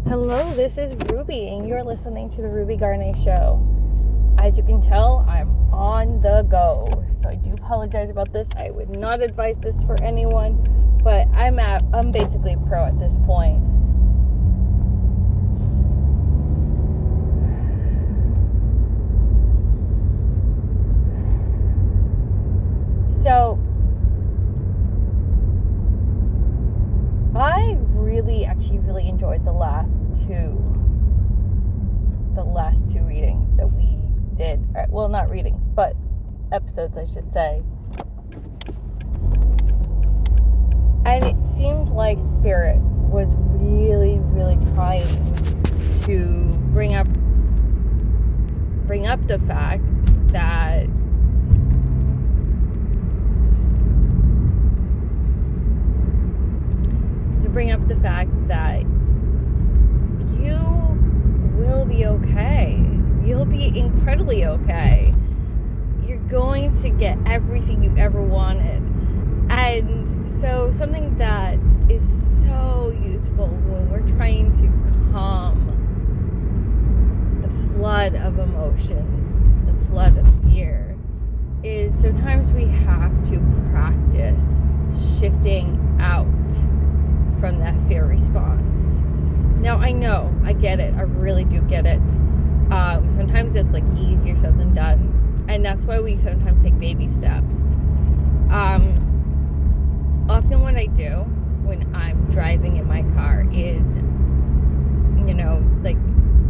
Hello, this is Ruby, and you're listening to the Ruby Garnet Show. As you can tell, I'm on the go, so I do apologize about this. I would not advise this for anyone, but I'm basically a pro at this point. So, I really enjoyed the last two readings that we did. Well, not readings, but episodes, I should say. And it seemed like Spirit was really trying to bring up the fact that you will be okay. You'll be incredibly okay. You're going to get everything you ever wanted. And so something that is so useful when we're trying to calm the flood of emotions, the flood of fear, is sometimes we have to practice shifting out from that fear response. Now, I know, I get it. I really do get it. Sometimes it's like easier said than done. And that's why we sometimes take baby steps. Often what I do when I'm driving in my car is,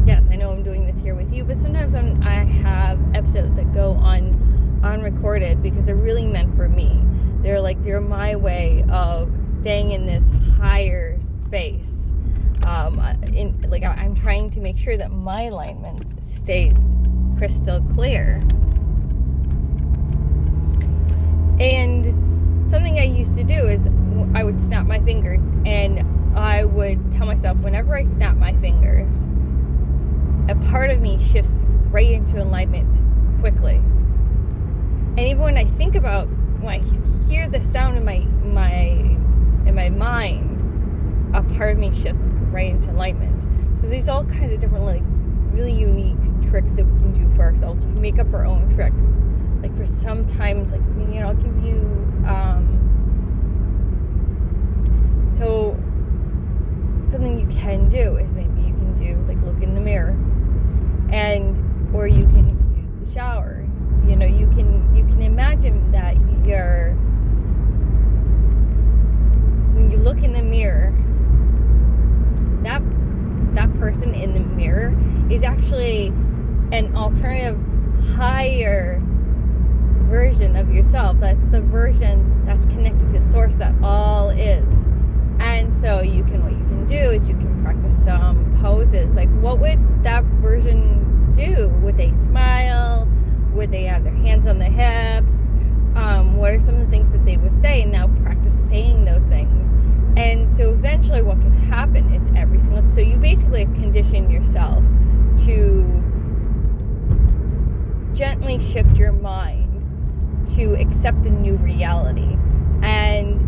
yes, I know I'm doing this here with you, but sometimes I have episodes that go on unrecorded because they're really meant for me. They're my way of staying in this higher space. I'm trying to make sure that my alignment stays crystal clear. And something I used to do is I would snap my fingers, and I would tell myself whenever I snap my fingers, a part of me shifts right into alignment quickly. And even when I hear the sound in my mind, a part of me shifts right into alignment. So there's all kinds of different really unique tricks that we can do for ourselves. We make up our own tricks. Like for sometimes, I'll give you so something you can do is maybe you can do look in the mirror, or you can use the shower. You can imagine that when you look in the mirror, that person in the mirror is actually an alternative, higher version of yourself. That's the version that's connected to source that all is. And so what you can do is you can practice some poses. Like, what would that version do? Would they smile? Would they have their hands on their hips? What are some of the things that they would say? And now practice saying those things. And so eventually what can happen is so you basically have conditioned yourself to gently shift your mind to accept a new reality. And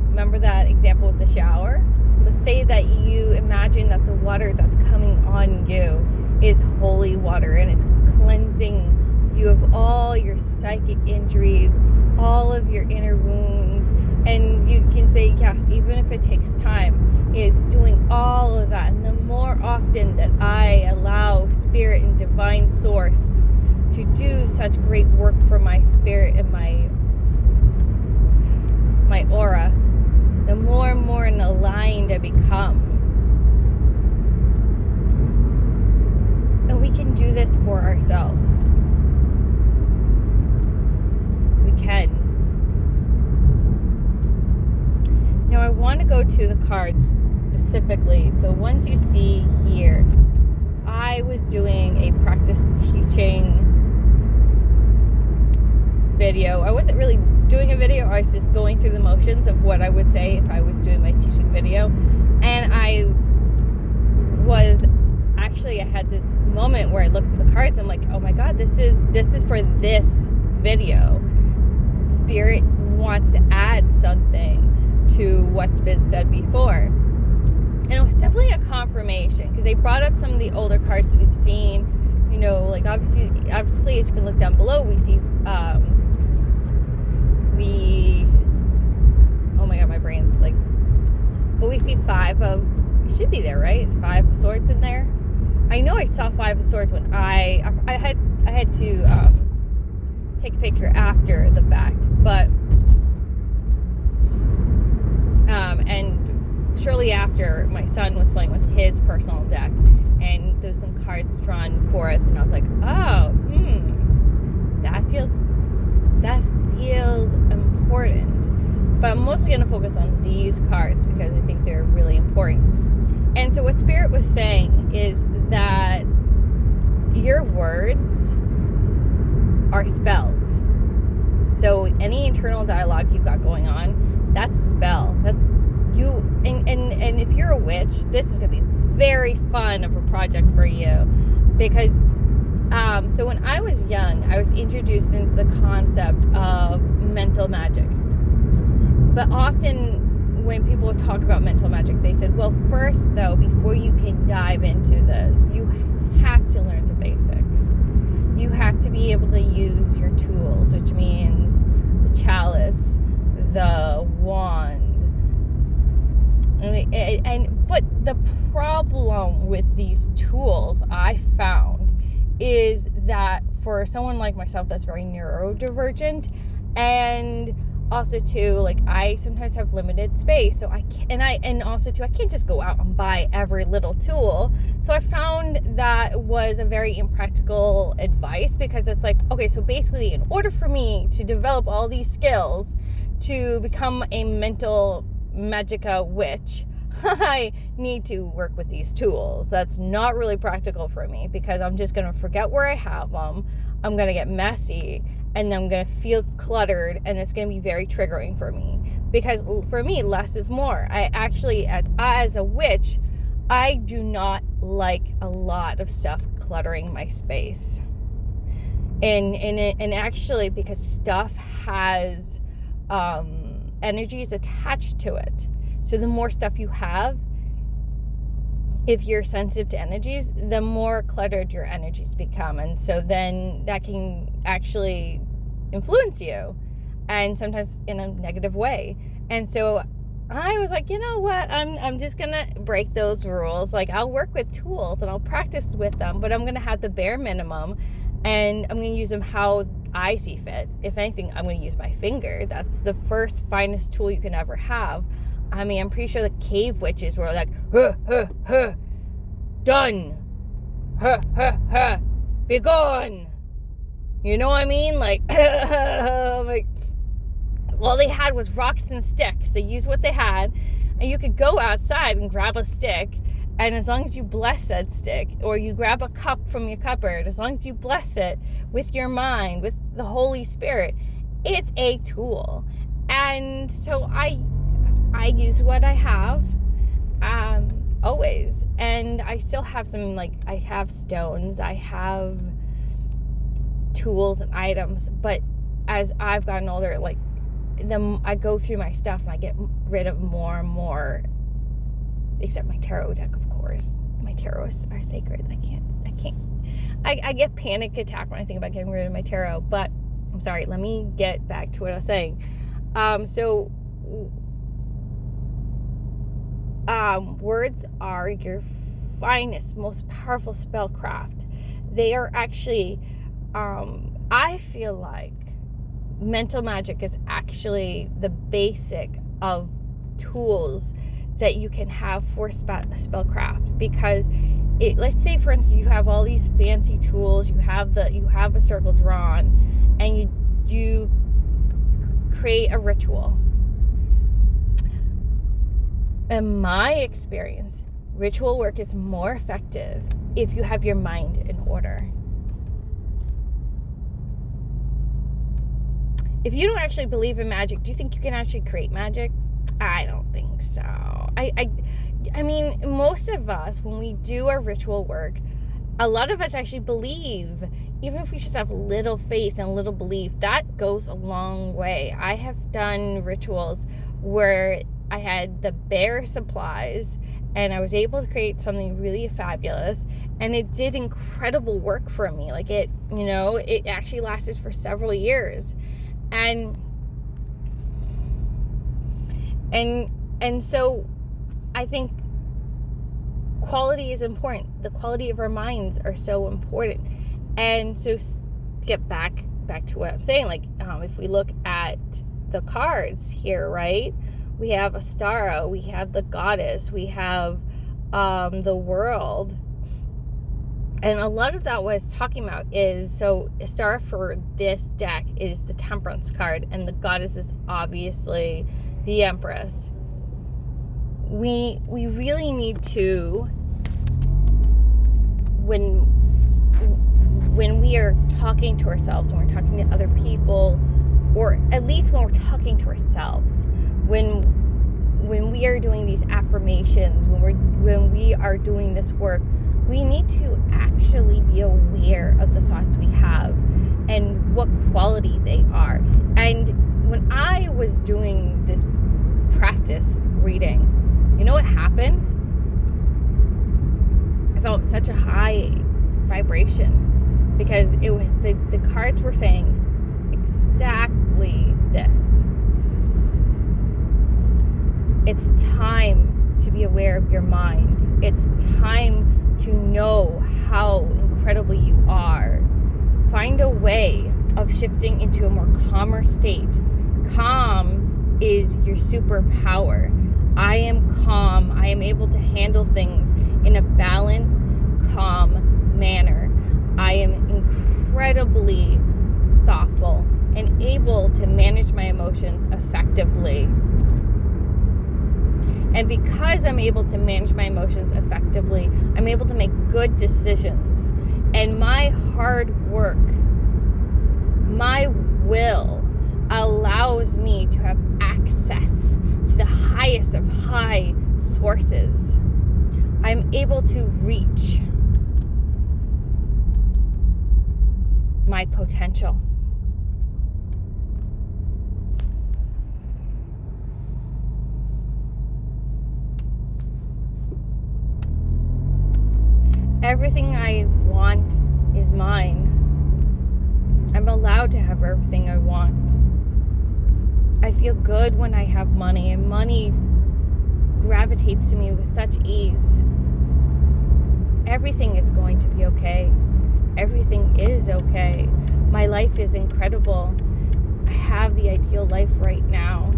remember that example with the shower? Let's say that you imagine that the water that's coming on you is holy water, and it's cleansing you of all your psychic injuries, all of your inner wounds. And you can say, yes, even if it takes time, it's doing all of that. And the more often that I allow Spirit and Divine Source to do such great work for my spirit and my aura, the more and more aligned I become. And we can do this for ourselves. We can. Now I want to go to the cards specifically, the ones you see here. I was doing a practice teaching video. I wasn't really doing a video, I was just going through the motions of what I would say if I was doing my teaching video. And I had this moment where I looked at the cards, I'm like, oh my god, this is for this video. Spirit wants to add something to what's been said before. And it was definitely a confirmation, because they brought up some of the older cards we've seen. You know, like obviously, as you can look down below, we see oh my god, my brain's like, but we see 5 of, it should be there, right? It's 5 of swords in there. I know I saw 5 of swords when I had to take a picture after the fact, but and shortly after, my son was playing with his personal deck, and there was some cards drawn forth, and I was like, oh, that feels important. But I'm mostly going to focus on these cards because I think they're really important. And so what Spirit was saying is that your words are spells. So any internal dialogue you've got going on, that's a spell. That's you. And if you're a witch, this is going to be very fun of a project for you, because so when I was young, I was introduced into the concept of mental magic. But often when people talk about mental magic, they said, well, first though, before you can dive into this, you have to learn the basics. You have to be able to use your tools, which means the chalice, the wand. But the problem with these tools, I found, is that for someone like myself that's very neurodivergent, and also too, like, I sometimes have limited space, so I can't, and also too, I can't just go out and buy every little tool. So I found that was a very impractical advice, because it's like, okay, so basically, in order for me to develop all these skills to become a mental magica witch, I need to work with these tools. That's not really practical for me, because I'm just going to forget where I have them. I'm going to get messy, and then I'm going to feel cluttered, and it's going to be very triggering for me, because for me, less is more. I actually, as a witch, I do not like a lot of stuff cluttering my space. And actually, because stuff has energies attached to it. So the more stuff you have, if you're sensitive to energies, the more cluttered your energies become. And so then that can actually influence you, and sometimes in a negative way. And so I was like, you know what? I'm just going to break those rules. Like, I'll work with tools and I'll practice with them, but I'm going to have the bare minimum, and I'm going to use them how I see fit. If anything, I'm going to use my finger. That's the first finest tool you can ever have. I mean, I'm pretty sure the cave witches were like, huh, huh, huh, done, huh, huh, huh, be gone. You know what I mean? Like, like, all they had was rocks and sticks. They used what they had, and you could go outside and grab a stick, and as long as you bless said stick, or you grab a cup from your cupboard, as long as you bless it with your mind, with the Holy Spirit, it's a tool. And so I use what I have, always. And I still have some, like, I have stones, I have tools and items, but as I've gotten older, like, I go through my stuff and I get rid of more and more, except my tarot deck, of course. My tarots are sacred. I get panic attack when I think about getting rid of my tarot, but I'm sorry, let me get back to what I was saying. Words are your finest, most powerful spellcraft. They are actually, I feel like mental magic is actually the basic of tools that you can have for spellcraft, because let's say, for instance, you have all these fancy tools, you have a circle drawn, and you create a ritual. In my experience, ritual work is more effective if you have your mind in order. If you don't actually believe in magic, do you think you can actually create magic? I don't think so. I mean, most of us, when we do our ritual work, a lot of us actually believe. Even if we just have little faith and little belief, that goes a long way. I have done rituals where I had the bare supplies and I was able to create something really fabulous, and it did incredible work for me. Like it actually lasted for several years. And so I think quality is important. The quality of our minds are so important. And so get back to what I'm saying, like if we look at the cards here, right? We have Astara, we have the Goddess, we have the World. And a lot of that what it's talking about is, so Astara for this deck is the Temperance card, and the Goddess is obviously the Empress. We really need to, when we are talking to ourselves, when we're talking to other people, or at least when we're talking to ourselves, when we are doing these affirmations, when we are doing this work, we need to actually be aware of the thoughts we have and what quality they are. And when I was doing this practice reading, you know what happened? I felt such a high vibration, because it was the cards were saying exactly this. It's time to be aware of your mind. It's time to know how incredible you are. Find a way of shifting into a more calmer state. Calm is your superpower. I am calm. I am able to handle things in a balanced, calm manner. I am incredibly thoughtful and able to manage my emotions effectively. And because I'm able to manage my emotions effectively, I'm able to make good decisions. And my hard work, my will, allows me to have access to the highest of high sources. I'm able to reach my potential. Everything I want is mine. I'm allowed to have everything I want. I feel good when I have money, and money gravitates to me with such ease. Everything is going to be okay. Everything is okay. My life is incredible. I have the ideal life right now.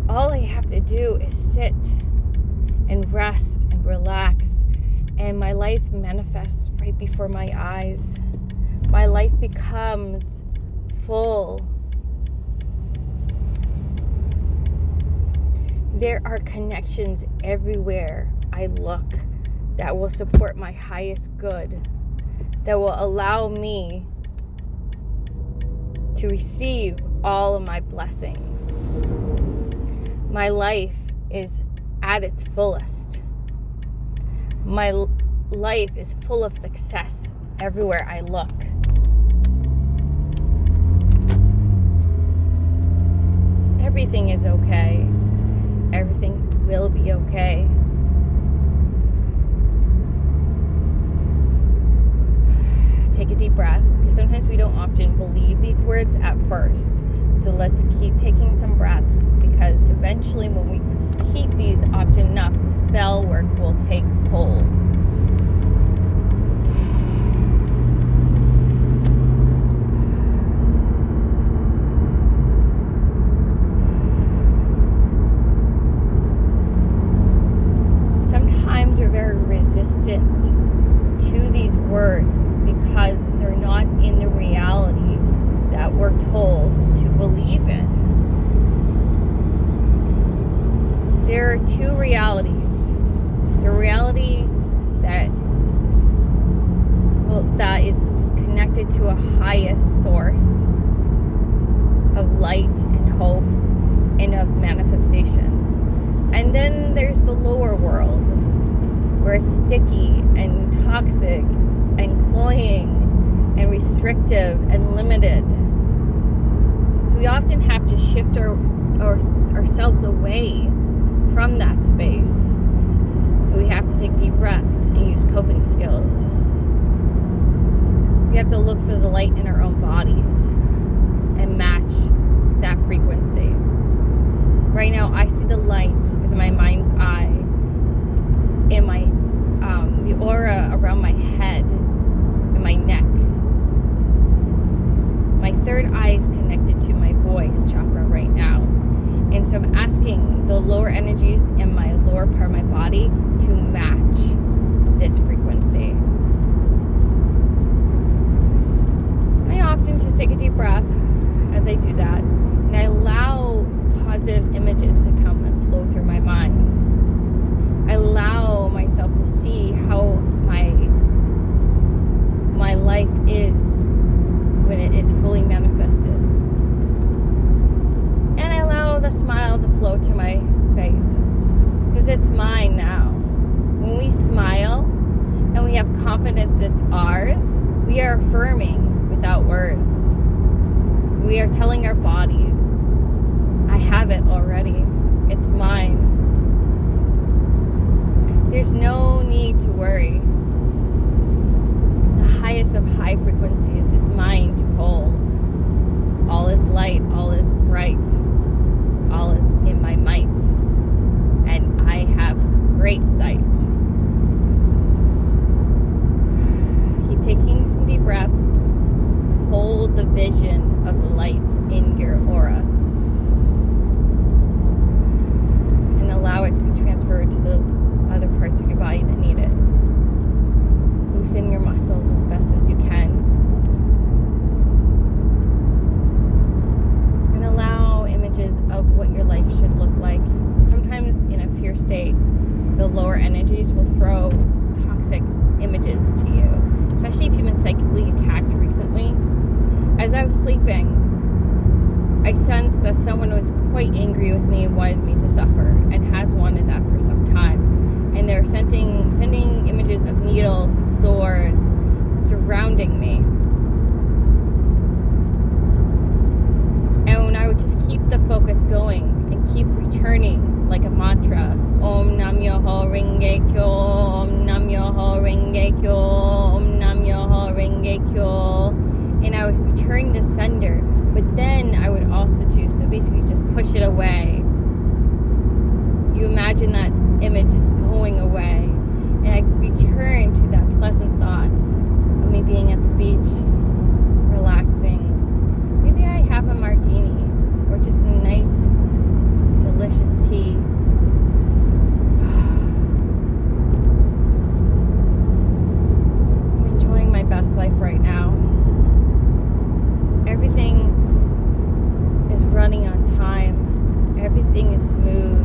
All I have to do is sit and rest and relax, and my life manifests right before my eyes. My life becomes full. There are connections everywhere I look that will support my highest good, that will allow me to receive all of my blessings. My life is at its fullest. My life is full of success everywhere I look. Everything is okay. Everything will be okay. Take a deep breath, because sometimes we don't often believe these words at first. So let's keep taking some breaths, because eventually when we repeat these often enough, the spell work will take hold. Sometimes we're very resistant to these words because they're not in the reality that we're told to believe in. There are two realities. The reality that is connected to a highest source of light and hope and of manifestation. And then there's the lower world, where it's sticky and toxic and cloying and restrictive and limited. So we often have to shift our ourselves away from that space. So we have to take deep breaths and use coping skills. We have to look for the light in our own bodies and match that frequency. Right now, I see the light with my mind's eye in my the aura around my head and my neck. My third eye is connected to my voice chakra right now. And so I'm asking the lower energies in my lower part of my body to match this frequency. And I often just take a deep breath as I do that. And I allow positive images to come and flow through my mind. I allow myself to see how my life is when it is fully manifested. And I allow the smile to flow to my face because it's mine now. When we smile and we have confidence it's ours, we are affirming without words. We are telling our bodies, I have it already. It's mine. There's no need to worry. The highest of high frequencies is mine to hold. All is light, all is bright, all is in my might. And I have great sight. Keep taking some deep breaths. Hold the vision of the light in your aura. And allow it to be transferred to the other parts of your body that need it. Loosen your muscles as best as you can. And allow images of what your life should look like. Sometimes in a fear state, the lower energies will throw toxic images to you, especially if you've been psychically attacked recently. As I was sleeping, I sensed that someone was quite angry with me and wanted me to suffer, and has wanted that for some time. And they're sending images of needles and swords surrounding me. And I would just keep the focus going and keep returning like a mantra. Om Nam Myoho Renge Kyo, Om Nam Myoho Renge Kyo, Om Nam Myoho Renge Kyo. And I was returning to sender. But then I would also basically just push it away. You imagine that image is going away. And I return to that pleasant thought of me being at the beach, relaxing. Maybe I have a martini or just a nice, delicious tea. I'm enjoying my best life right now. Everything is running on time. Everything is smooth.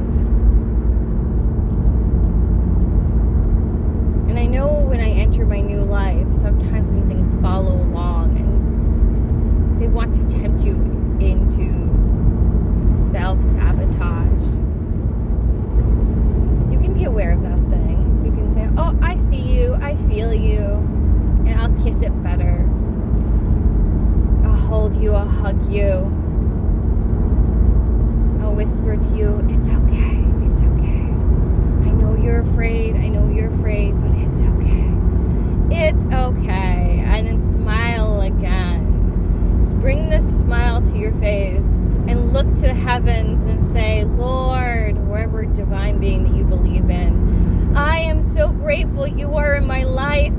And I know when I enter my new life, sometimes some things follow along and they want to tempt you into self-sabotage. You can be aware of that thing. You can say, oh, I see you, I feel you, and I'll kiss it better. I'll hold you, I'll hug you. I'll whisper to you, it's okay, it's okay. I know you're afraid, but it's okay. It's okay. And then smile again. Just bring this smile to your face and look to the heavens and say, Lord, wherever divine being that you believe in, I am so grateful you are in my life.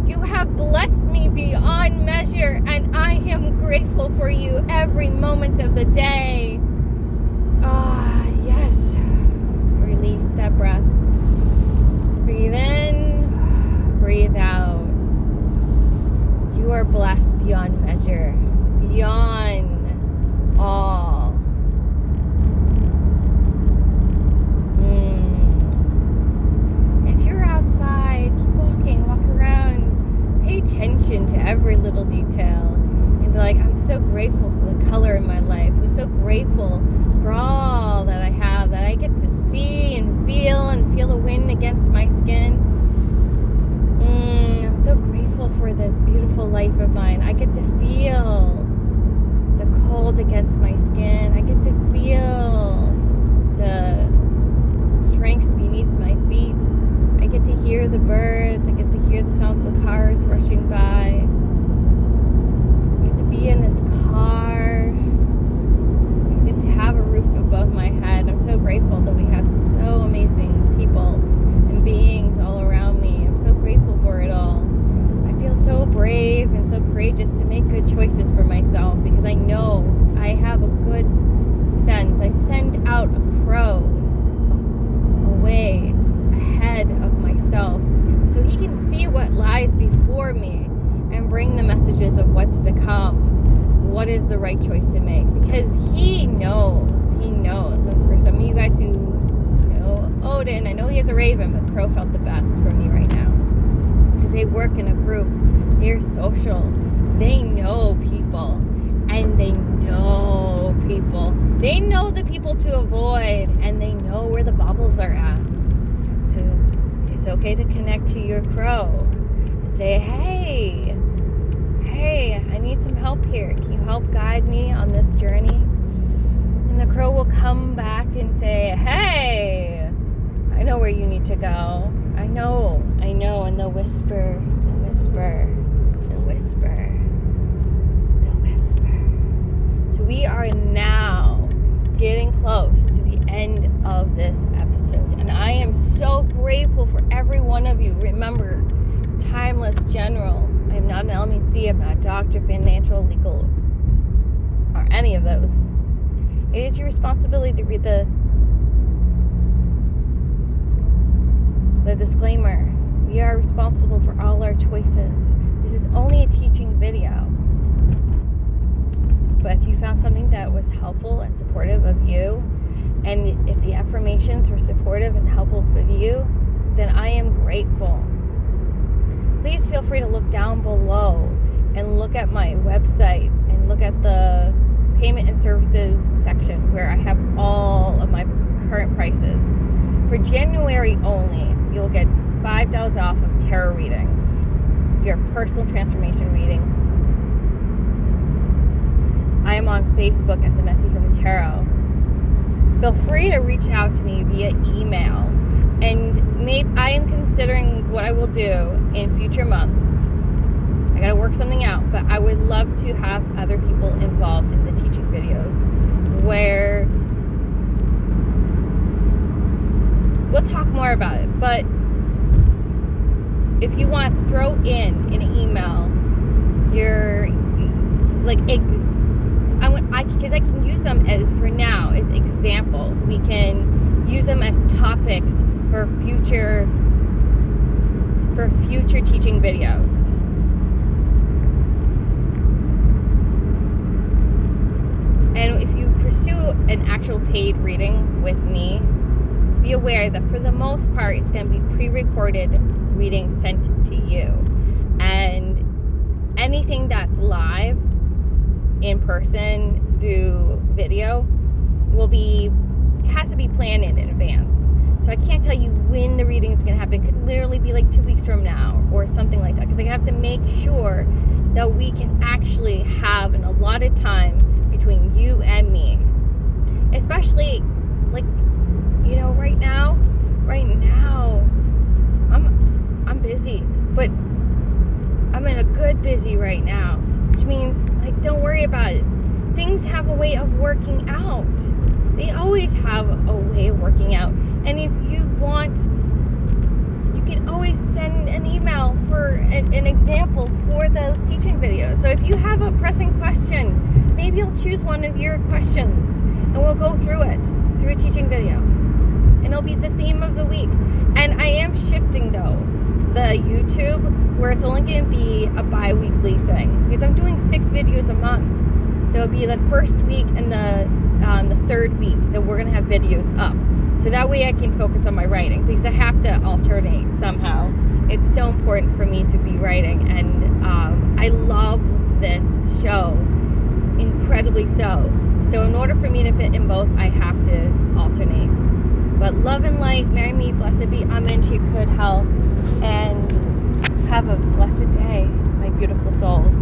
You have blessed me beyond measure, and I am grateful for you every moment of the day. Ah, yes. Release that breath. Breathe in, breathe out. You are blessed beyond measure, beyond all. If you're outside, keep walking, walk around. Pay attention to every little detail and be like, I'm so grateful for the color in my life. I'm so grateful for all that I have, that I get to see and feel the wind against my skin. I'm so grateful for this beautiful life of mine. I get to feel the cold against my skin. I get to feel right choice to make, because he knows. And for some of you guys who know Odin, I know he has a raven, but Crow felt the best for me right now, because they work in a group, they're social, they know people, and they know the people to avoid, and they know where the bubbles are at. So it's okay to connect to your Crow and say, hey, I need some help here. Can you help guide me on this journey? And the Crow will come back and say, hey, I know where you need to go. I know. And they'll whisper. So we are now getting close to the end of this episode. And I am so grateful for every one of you. Remember, timeless general. I am not an LMC, I'm not a doctor, financial, legal, or any of those. It is your responsibility to read the disclaimer. We are responsible for all our choices. This is only a teaching video. But if you found something that was helpful and supportive of you, and if the affirmations were supportive and helpful for you, then I am grateful. Please feel free to look down below and look at my website and look at the payment and services section where I have all of my current prices. For January only, you'll get $5 off of tarot readings. If you're a personal transformation reading, I am on Facebook as a Messy Human Tarot. Feel free to reach out to me via email. And maybe I am considering what I will do in future months. I gotta work something out, but I would love to have other people involved in the teaching videos where we'll talk more about it. But if you want to throw in an email, you're like, because I can use them as for now as examples. We can use them as topics for future teaching videos. And if you pursue an actual paid reading with me, be aware that for the most part it's going to be pre-recorded readings sent to you, and anything that's live in person through video has to be planned in advance. So I can't tell you when the reading is going to happen. It could literally be like 2 weeks from now or something like that, because I have to make sure that we can actually have an allotted time between you and me. Especially, like, you know, right now, I'm busy, but I'm in a good busy right now, which means, like, don't worry about it. Things have a way of working out. They always have a way of working out. And if you want, you can always send an email for an example for those teaching videos. So if you have a pressing question, maybe I'll choose one of your questions and we'll go through it through a teaching video. And it'll be the theme of the week. And I am shifting, though, the YouTube, where it's only going to be a bi-weekly thing, because I'm doing 6 videos a month. So it'll be the first week and the third week that we're going to have videos up. So that way I can focus on my writing, because I have to alternate somehow. It's so important for me to be writing, and I love this show, incredibly so. So in order for me to fit in both, I have to alternate. But love and light, marry me, blessed be, I'm into your good health, and have a blessed day, my beautiful souls.